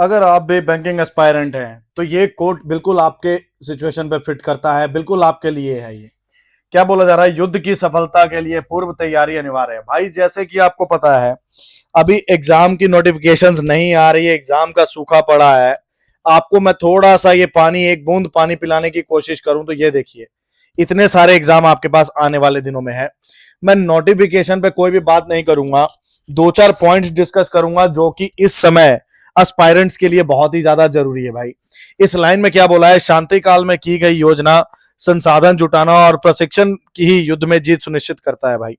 अगर आप भी बैंकिंग एस्पायरेंट हैं तो ये कोट बिल्कुल आपके सिचुएशन पे फिट करता है, बिल्कुल आपके लिए है। ये क्या बोला जा रहा है, युद्ध की सफलता के लिए पूर्व तैयारी अनिवार्य है। भाई जैसे कि आपको पता है अभी एग्जाम की नोटिफिकेशंस नहीं आ रही है, एग्जाम का सूखा पड़ा है। आपको मैं थोड़ा सा ये पानी, एक बूंद पानी पिलाने की कोशिश करूं तो ये देखिए, इतने सारे एग्जाम आपके पास आने वाले दिनों में है। मैं नोटिफिकेशन पे कोई भी बात नहीं करूंगा, दो चार पॉइंट्स डिस्कस करूंगा जो कि इस समय एस्पायरेंट्स के लिए बहुत ही ज्यादा जरूरी है। भाई इस लाइन में क्या बोला है, शांति काल में की गई योजना संसाधन जुटाना और प्रशिक्षण की ही युद्ध में जीत सुनिश्चित करता है। भाई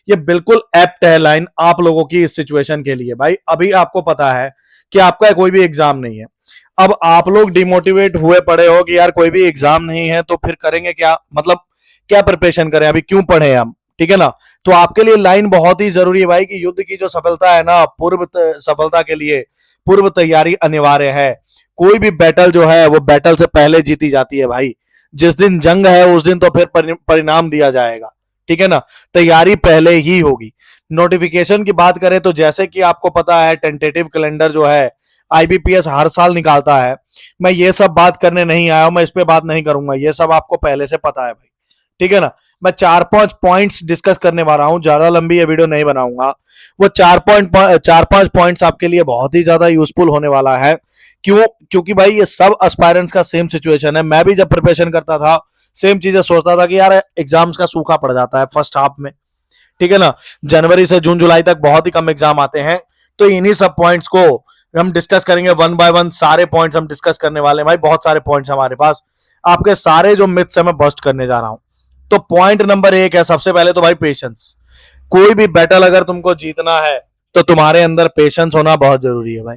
ये बिल्कुल एप्ट है लाइन आप लोगों की इस सिचुएशन के लिए। भाई अभी आपको पता है कि आपका कोई भी एग्जाम नहीं है। अब आप लोग डिमोटिवेट हुए पड़े हो कि यार कोई भी एग्जाम नहीं है तो फिर करेंगे क्या, मतलब क्या प्रिपरेशन करें, अभी क्यों पढ़े हम, ठीक है ना। तो आपके लिए लाइन बहुत ही जरूरी है भाई कि युद्ध की जो सफलता है ना, सफलता के लिए पूर्व तैयारी अनिवार्य है। कोई भी बैटल जो है वो बैटल से पहले जीती जाती है भाई। जिस दिन जंग है उस दिन तो फिर परिणाम दिया जाएगा, ठीक है ना। तैयारी पहले ही होगी। नोटिफिकेशन की बात करें तो जैसे कि आपको पता है टेंटेटिव कैलेंडर जो है आईबीपीएस हर साल निकालता है। मैं ये सब बात करने नहीं आया हूं, मैं इस पे बात नहीं करूंगा, ये सब आपको पहले से पता है भाई, ठीक है ना। मैं 4-5 पॉइंट्स डिस्कस करने वाला हूं, ज्यादा लंबी ये वीडियो नहीं बनाऊंगा। वो 4-5 पॉइंट्स आपके लिए बहुत ही ज्यादा यूजफुल होने वाला है। क्यों? क्योंकि भाई ये सब एस्पायरेंट्स का सेम सिचुएशन है। मैं भी जब प्रिपरेशन करता था सेम चीजें सोचता था कि यार एग्जाम्स का सूखा पड़ जाता है फर्स्ट हाफ में, ठीक है ना। जनवरी से जून जुलाई तक बहुत ही कम एग्जाम आते हैं। तो इन्हीं सब पॉइंट्स को हम डिस्कस करेंगे वन बाय वन। सारे पॉइंट्स हम डिस्कस करने वाले हैं भाई, बहुत सारे पॉइंट्स हमारे पास। आपके सारे जो मिथ्स है मैं बस्ट करने जा रहा हूं। तो पॉइंट नंबर 1 है, सबसे पहले तो भाई पेशेंस। कोई भी बैटल अगर तुमको जीतना है तो तुम्हारे अंदर पेशेंस होना बहुत जरूरी है भाई।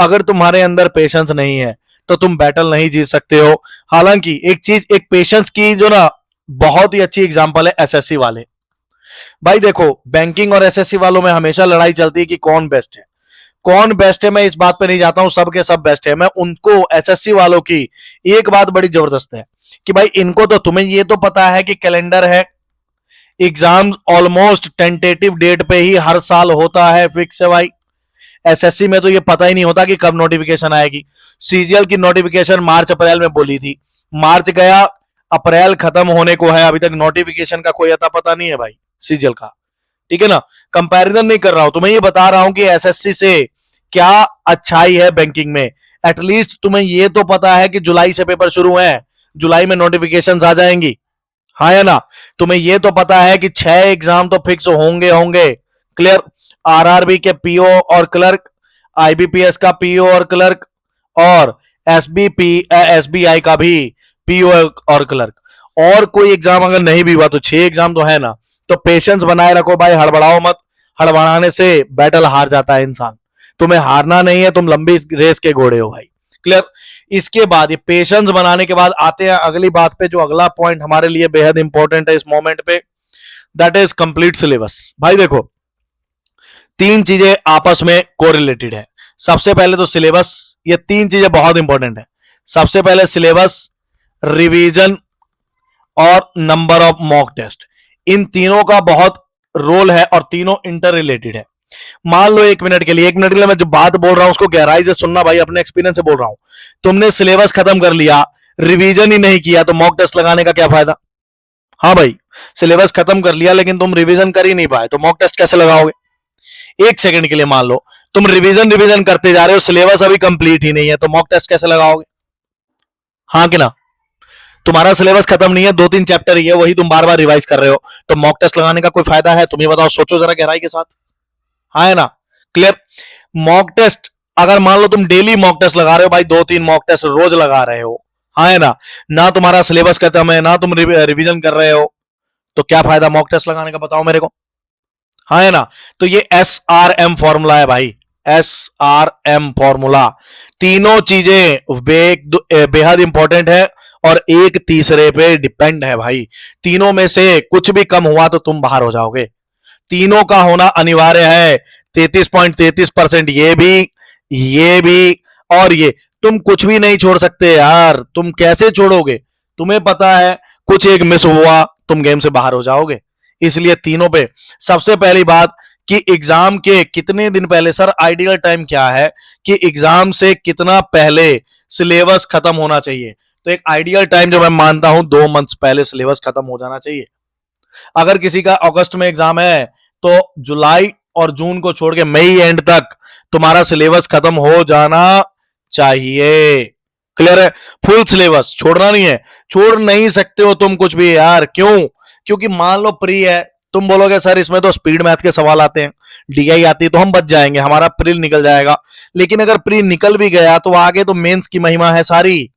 अगर तुम्हारे अंदर पेशेंस नहीं है तो तुम बैटल नहीं जीत सकते हो। हालांकि एक चीज, एक पेशेंस की जो ना बहुत ही अच्छी एग्जांपल है एसएससी वाले। भाई देखो बैंकिंग और एसएससी वालों में हमेशा लड़ाई चलती है कि कौन बेस्ट है, कौन बेस्ट है। मैं इस बात पे नहीं जाता हूं सबके सब बेस्ट है। मैं उनको एसएससी वालों की एक बात बड़ी जबरदस्त है कि भाई इनको तो, तुम्हें ये तो पता है कि कैलेंडर है, एग्जाम ऑलमोस्ट टेंटेटिव डेट पे ही हर साल होता है, फिक्स है भाई। एसएससी में तो ये पता ही नहीं होता कि कब नोटिफिकेशन आएगी। सीजीएल की नोटिफिकेशन मार्च अप्रैल में बोली थी, मार्च गया, अप्रैल खत्म होने को है, अभी तक नोटिफिकेशन का कोई अता पता नहीं है भाई सीजीएल का, ठीक है ना। कंपैरिजन नहीं कर रहा हूं, तुम्हें ये बता रहा हूं कि एसएससी से क्या अच्छाई है बैंकिंग में। एटलीस्ट तुम्हें ये तो पता है कि जुलाई से पेपर शुरू है, जुलाई में नोटिफिकेशंस आ जाएंगी, हाँ या ना। तुम्हें ये तो पता है कि 6 एग्जाम तो फिक्स होंगे होंगे, क्लियर। आरआरबी के पीओ और क्लर्क, आईबीपीएस का पीओ और क्लर्क, और एसबीआई का भी पीओ और क्लर्क। और कोई एग्जाम अगर नहीं भी हुआ तो 6 एग्जाम तो है ना। तो पेशेंस बनाए रखो भाई, हड़बड़ाओ मत। हड़बड़ाने से बैटल हार जाता है इंसान। तुम्हें हारना नहीं है, तुम लंबी रेस के घोड़े हो भाई, क्लियर। इसके बाद ये पेशेंस बनाने के बाद आते हैं अगली बात पे, जो अगला पॉइंट हमारे लिए बेहद इंपॉर्टेंट है इस मोमेंट पे, दैट इज कंप्लीट सिलेबस। भाई देखो 3 चीजें आपस में कोरिलेटेड है। सबसे पहले तो सिलेबस, ये 3 चीजें बहुत इंपॉर्टेंट है। सबसे पहले सिलेबस, रिवीजन और नंबर ऑफ मॉक टेस्ट। इन तीनों का बहुत रोल है और तीनों इंटर रिलेटेड है। मान लो 1 मिनट के लिए, 1 मिनट के लिए मैं जो बात बोल रहा हूं उसको गहराई से सुनना भाई, अपने एक्सपीरियंस से बोल रहा हूं। तुमने सिलेबस खत्म कर लिया, रिवीजन ही नहीं किया तो मॉक टेस्ट लगाने का क्या फायदा। हाँ भाई, सिलेबस खत्म कर लिया लेकिन तुम रिवीजन कर ही नहीं पाए तो मॉक टेस्ट कैसे लगाओगे। 1 सेकंड के लिए मान लो तुम रिवीजन रिवीजन करते जा रहे हो, सिलेबस अभी कंप्लीट ही नहीं है तो मॉक टेस्ट कैसे लगाओगे, हाँ कि ना। तुम्हारा सिलेबस खत्म नहीं है, 2-3 चैप्टर ही है, वही तुम बार बार रिवाइज कर रहे हो, तो मॉक टेस्ट लगाने का कोई फायदा है? तुम ही बताओ, सोचो जरा गहराई के साथ, हाँ है ना, क्लियर। मॉक टेस्ट अगर मान लो तुम डेली मॉक टेस्ट लगा रहे हो भाई, 2-3 मॉक टेस्ट रोज लगा रहे हो, हाँ है ना, ना तुम्हारा सिलेबस खत्म है ना तुम रिवीजन कर रहे हो, तो क्या फायदा मॉक टेस्ट लगाने का, बताओ मेरे को, हाँ है ना। तो ये SRM फॉर्मूला है भाई, SRM फॉर्मूला। तीनों चीजें बेहद इंपॉर्टेंट है और एक तीसरे पे डिपेंड है भाई। तीनों में से कुछ भी कम हुआ तो तुम बाहर हो जाओगे। तीनों का होना अनिवार्य है। 33.33%, ये भी और ये, तुम कुछ भी नहीं छोड़ सकते यार। तुम कैसे छोड़ोगे? तुम्हें पता है कुछ एक मिस हुआ तुम गेम से बाहर हो जाओगे। इसलिए तीनों पे सबसे पहली बात कि एग्जाम के कितने दिन पहले, सर आइडियल टाइम क्या है कि एग्जाम से कितना पहले सिलेबस खत्म होना चाहिए? तो एक आइडियल टाइम जो मैं मानता हूं 2 मंथ्स पहले सिलेबस खत्म हो जाना चाहिए। अगर किसी का अगस्त में एग्जाम है तो जुलाई और जून को छोड़ के मई एंड तक तुम्हारा सिलेबस खत्म हो जाना चाहिए। क्लियर है? फुल सिलेबस छोड़ना नहीं है। छोड़ नहीं सकते हो तुम कुछ भी यार। क्यों? क्योंकि मान लो प्री है, तुम बोलोगे सर इसमें तो स्पीड मैथ के सवाल आते हैं, डीआई आती है, तो हम बच जाएंगे, हमारा प्री निकल जाएगा। लेकिन अगर प्री निकल भी गया तो आगे तो मेंस की महिमा है सारी।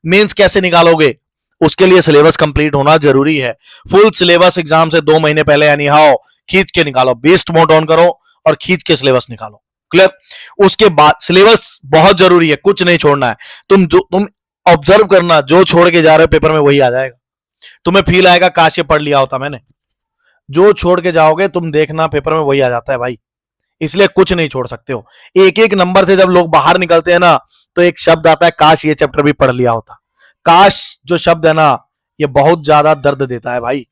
मेंस कैसे निकालोगे? उसके लिए सिलेबस कंप्लीट होना जरूरी है। फुल सिलेबस एग्जाम से 2 महीने पहले यानी हाउ खींच के निकालो, बेस्ट मोड ऑन करो और खींच के सिलेबस निकालो। क्लियर? उसके बाद सिलेबस बहुत जरूरी है, कुछ नहीं छोड़ना है। तुम ऑब्जर्व करना, जो छोड़ के जा रहे हो पेपर में वही आ जाएगा। तुम्हें फील आएगा काश ये पढ़ लिया होता मैंने। जो छोड़ के जाओगे तुम देखना पेपर में वही आ जाता है भाई। इसलिए कुछ नहीं छोड़ सकते हो। एक एक नंबर से जब लोग बाहर निकलते हैं ना तो एक शब्द आता है, काश ये चैप्टर भी पढ़ लिया होता। काश जो शब्द है ना ये बहुत ज्यादा दर्द देता है भाई।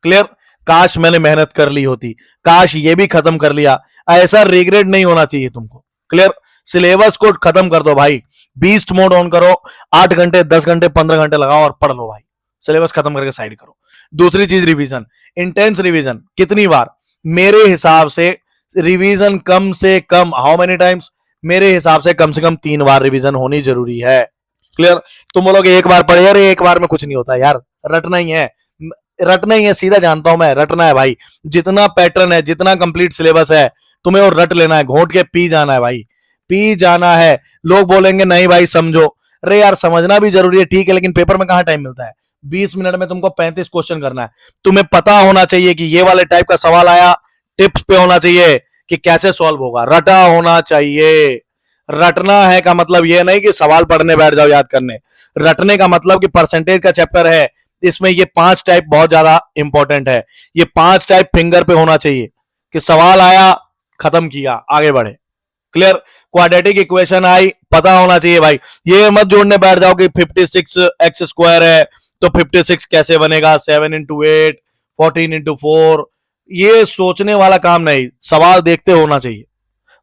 क्लियर? काश मैंने मेहनत कर ली होती, काश ये भी खत्म कर लिया, ऐसा रिग्रेट नहीं होना चाहिए तुमको। क्लियर? सिलेबस को खत्म कर दो भाई, बीस्ट मोड ऑन करो, 8 घंटे 10 घंटे 15 घंटे लगाओ और पढ़ लो भाई। सिलेबस खत्म करके साइड करो। दूसरी चीज रिवीजन, इंटेंस रिवीजन। कितनी बार? मेरे हिसाब से रिवीजन कम से कम, हाउ मेनी टाइम्स? मेरे हिसाब से कम 3 बार रिवीजन होनी जरूरी है। क्लियर? तुम बोलोगे एक बार पढ़े, अरे एक बार में कुछ नहीं होता यार, रटना ही है। रटना ही है, सीधा जानता हूं मैं, रटना है भाई। जितना पैटर्न है, जितना कंप्लीट सिलेबस है, तुम्हें और रट लेना है, घोट के पी जाना है भाई, पी जाना है। लोग बोलेंगे नहीं भाई समझो, अरे यार समझना भी जरूरी है, ठीक है, लेकिन पेपर में कहां टाइम मिलता है? 20 मिनट में तुमको 35 क्वेश्चन करना है। तुम्हें पता होना चाहिए कि ये वाले टाइप का सवाल आया, टिप्स पे होना चाहिए कि कैसे सॉल्व होगा, रटा होना चाहिए। रटना है का मतलब ये नहीं कि सवाल पढ़ने बैठ जाओ याद करने। रटने का मतलब कि परसेंटेज का चैप्टर है, इसमें ये 5 टाइप बहुत ज्यादा इंपॉर्टेंट है। ये 5 टाइप फिंगर पे होना चाहिए कि सवाल आया, खत्म किया, आगे बढ़े। क्लियर? क्वाड्रेटिक इक्वेशन आई, पता होना चाहिए भाई। ये मत जोड़ने बैठ जाओ कि 56x² है तो 56 कैसे बनेगा, 7 इंटू 8, 14 इंटू 4। ये सोचने वाला काम नहीं, सवाल देखते होना चाहिए।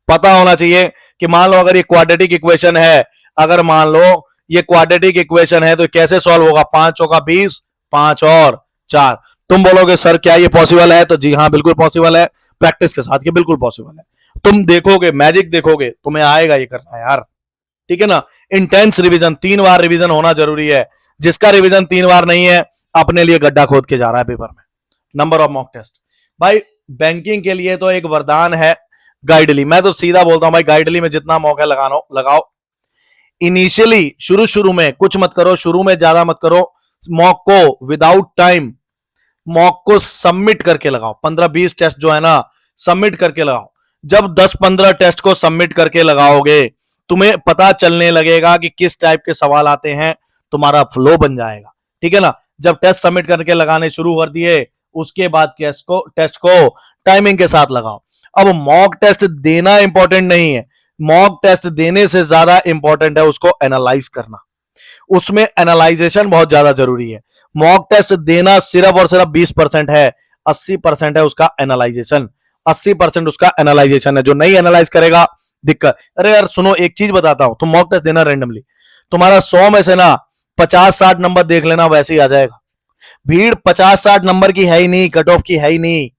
पता होना चाहिए कि मान लो अगर ये क्वाड्रेटिक इक्वेशन है, अगर मान लो ये क्वाड्रेटिक इक्वेशन है तो कैसे सॉल्व होगा? 5 चौका 20, 5 और 4। तुम बोलोगे सर क्या ये पॉसिबल है? तो जी हाँ बिल्कुल पॉसिबल है, प्रैक्टिस के साथ ये बिल्कुल पॉसिबल है। तुम देखोगे, मैजिक देखोगे, तुम्हें आएगा ये करना यार। ठीक है ना? इंटेंस रिवीजन, 3 बार रिवीजन होना जरूरी है। जिसका रिवीजन 3 बार नहीं है अपने लिए गड्ढा खोद के जा रहा है पेपर में। नंबर ऑफ मॉक टेस्ट भाई बैंकिंग के लिए तो एक वरदान है गाइडली। मैं तो सीधा बोलता हूं भाई, गाइडली में जितना मौका लगाओ। इनिशियली शुरू में कुछ मत करो, शुरू में ज्यादा मत करो। मॉक को विदाउट टाइम, मॉक को सबमिट करके लगाओ। 15-20 टेस्ट जो है ना सबमिट करके लगाओ। जब 10-15 टेस्ट को सबमिट करके लगाओगे तुम्हें पता चलने लगेगा कि किस टाइप के सवाल आते हैं, तुम्हारा फ्लो बन जाएगा। ठीक है ना? जब टेस्ट सबमिट करके लगाने शुरू कर दिए उसके बाद टेस्ट को टाइमिंग के साथ लगाओ। अब मॉक टेस्ट देना इंपॉर्टेंट नहीं है, मॉक टेस्ट देने से ज्यादा इंपॉर्टेंट है उसको एनालाइज करना। उसमें एनालाइजेशन बहुत ज्यादा जरूरी है। मॉक टेस्ट देना सिर्फ और सिर्फ 20% है, 80% है उसका एनालाइजेशन। 80% उसका एनालाइजेशन है। जो नहीं एनालाइज करेगा दिक्कत। अरे यार सुनो, एक चीज बताता हूं, तुम मॉक टेस्ट देना रैंडमली, तुम्हारा 100 में से ना 50-60 नंबर देख लेना, वैसे ही आ जाएगा। भीड़ 50-60 नंबर की है ही नहीं, कट ऑफ की है ही नहीं।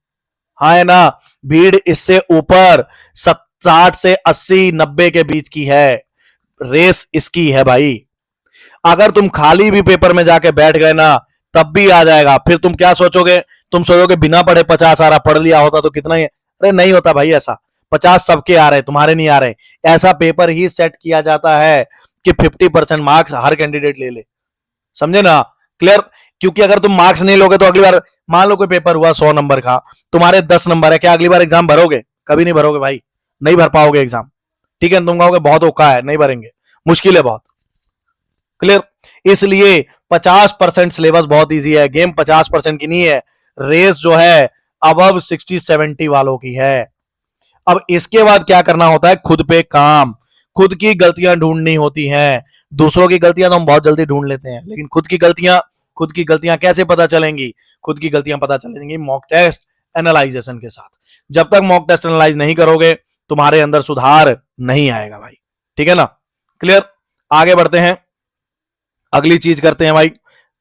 हाँ है ना? भीड़ इससे ऊपर 60 से 80-90 के बीच की है। रेस इसकी है भाई। अगर तुम खाली भी पेपर में जाके बैठ गए ना तब भी आ जाएगा। फिर तुम क्या सोचोगे? तुम सोचोगे बिना पढ़े 50 आ रहा, पढ़ लिया होता तो कितना ही। अरे नहीं होता भाई ऐसा। 50 सबके आ रहे, तुम्हारे नहीं आ रहे। ऐसा पेपर ही सेट किया जाता है कि 50% मार्क्स हर कैंडिडेट ले ले। समझे ना? क्लियर? क्योंकि अगर तुम मार्क्स नहीं लोगे तो अगली बार मान लो कोई पेपर हुआ 100 नंबर का, तुम्हारे 10 नंबर है, क्या अगली बार एग्जाम भरोगे? कभी नहीं भरोगे भाई, नहीं भर पाओगे एग्जाम। ठीक है? तुम कहोगे बहुत औखा है, नहीं भरेंगे, मुश्किल है बहुत। क्लियर? इसलिए 50% सिलेबस बहुत इजी है। गेम 50% की नहीं है, रेस जो है अबव 60-70 वालों की है। अब इसके बाद क्या करना होता है? खुद पे काम, खुद की गलतियां ढूंढनी होती हैं। दूसरों की गलतियां तो हम बहुत जल्दी ढूंढ लेते हैं, लेकिन खुद की गलतियां कैसे पता चलेंगी? खुद की गलतियां पता चलेंगी मॉक टेस्ट, एनालाइजेशन के साथ। जब तक मॉक टेस्ट एनालाइज नहीं करोगे तुम्हारे अंदर सुधार नहीं आएगा भाई, ठीक है ना। क्लियर, आगे बढ़ते हैं, अगली चीज करते हैं भाई।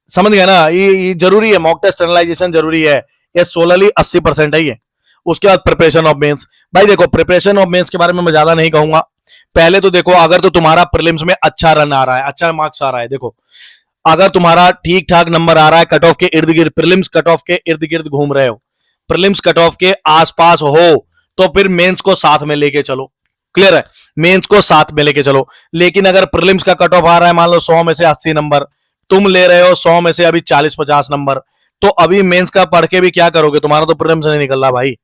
समझ गए ना, ये जरूरी है, मॉक टेस्ट एनालाइजेशन जरूरी है। ये सोलरली 80% है ये। उसके बाद प्रिपरेशन ऑफ मेंस। भाई देखो, प्रिपरेशन ऑफ मेंस के बारे में मैं ज्यादा नहीं कहूंगा। पहले तो देखो, अगर तो तुम्हारा प्रीलिम्स में अच्छा रन आ रहा है, अच्छा मार्क्स आ रहा है, देखो अगर तुम्हारा ठीक ठाक नंबर आ रहा है, कट ऑफ के इर्द गिर्द, प्रीलिम्स कट ऑफ के इर्द गिर्द घूम रहे हो, प्रीलिम्स कट ऑफ के आसपास हो, तो फिर मेंस को साथ में लेके चलो। क्लियर है, मेंस को साथ में लेके चलो। लेकिन अगर प्रीलिम्स का कट ऑफ आ रहा है मान लो 100 में से 80 नंबर, तुम ले रहे हो 100 में से अभी 40-50 नंबर, तो अभी मेंस का पढ़ के भी क्या करोगे, तुम्हारा तो प्रीलिम्स नहीं निकल रहा भाई।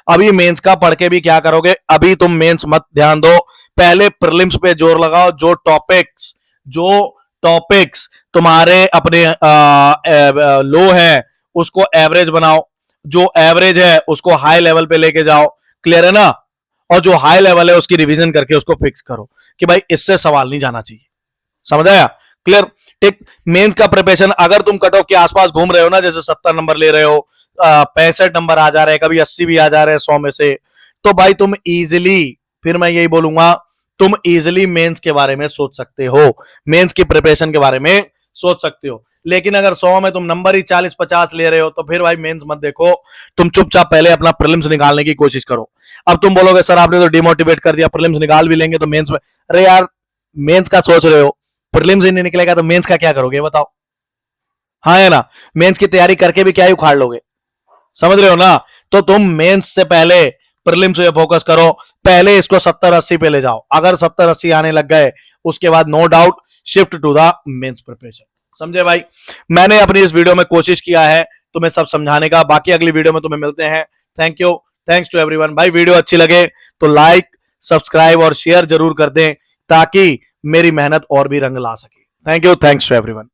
अभी मेंस का पढ़ के भी क्या करोगे, अभी तुम मेंस मत ध्यान दो, पहले प्रीलिम्स पे जोर लगाओ। जो टॉपिक्स तुम्हारे अपने लो है उसको एवरेज बनाओ, जो एवरेज है उसको हाई लेवल पे लेके जाओ। क्लियर है ना, और जो हाई लेवल है उसकी रिवीजन करके उसको फिक्स करो कि भाई इससे सवाल नहीं जाना चाहिए। समझ आया, क्लियर। ठीक, मेंस का प्रिपरेशन, अगर तुम कट ऑफ के आसपास घूम रहे हो ना, जैसे 70 नंबर ले रहे हो, 65 नंबर आ जा रहे हैं, कभी 80 भी आ जा रहे हैं 100 में से, तो भाई तुम इजिली, फिर मैं यही बोलूंगा, तुम इजिली मेंस के बारे में सोच सकते हो, मेंस की प्रिपरेशन के बारे में सोच सकते हो। लेकिन अगर 100 में तुम नंबर ही 40-50 ले रहे हो तो फिर भाई मेंस मत देखो, तुम चुपचाप पहले अपना प्रीलिम्स निकालने की कोशिश करो। अब तुम बोलोगे सर आपने तो डिमोटिवेट कर दिया, प्रीलिम्स निकाल भी लेंगे तो मेंस में, अरे यार मेंस का सोच रहे हो, प्रीलिम्स ही नहीं निकलेगा तो मेंस का क्या करोगे बताओ। हाँ है ना, मेंस की तैयारी करके भी क्या ही उखाड़ लोगे, समझ रहे हो ना। तो तुम मेंस से पहले प्रीलिम्स पे फोकस करो, पहले इसको 70-80 पे ले जाओ। अगर 70-80 आने लग गए उसके बाद no doubt shift to the mains preparation. समझे भाई, मैंने अपनी इस वीडियो में कोशिश किया है तुम्हें सब समझाने का। बाकी अगली वीडियो में तुम्हें मिलते हैं। Thank you, thanks to everyone. भाई वीडियो अच्छी लगे तो लाइक, सब्सक्राइब और शेयर जरूर कर दें ताकि मेरी मेहनत और भी रंग ला सके। Thank you, thanks to everyone.